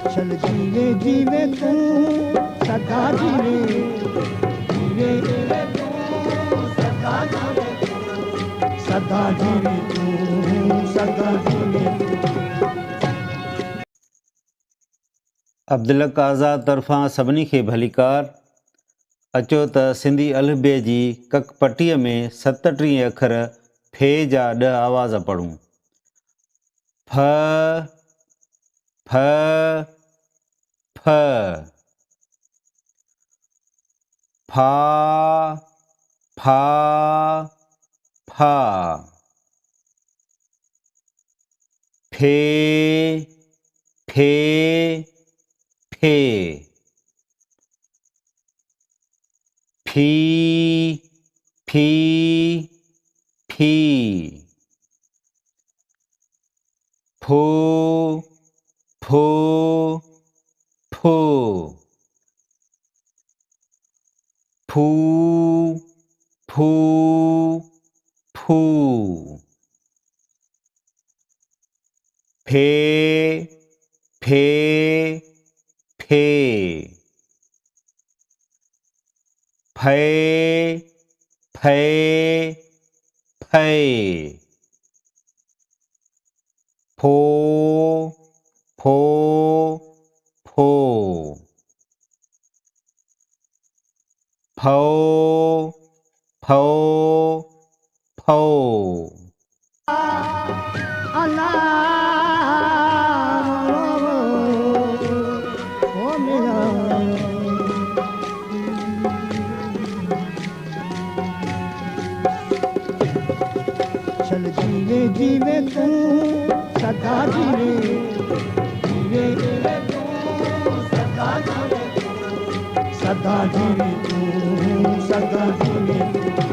चल जीवे जीवे तू सदा जीवे, जीवे जीवे तू सदा जीवे, सदा जीवे तू सदा जीवे तू। अब्दुल हक आज़ाद तरफ़ां सभिनी खे भलीकार। अचो त सिंधी अलफ़बे जी ककपटीअ में 37 अखर फे जा 10 आवाज़ पढ़ूं। फ फ फ, फा फा फा, फे फे फे, फी फी फी, फो फो फो, फू फू फू, फे फे फे, फै फै फै, फो फो फो, फौ फौ फौ। चल जीवे जीवे तू सदा जीवे, जीवे जीवे तू सदा जीवे, सदा जीवे तू सदा जीवे तू।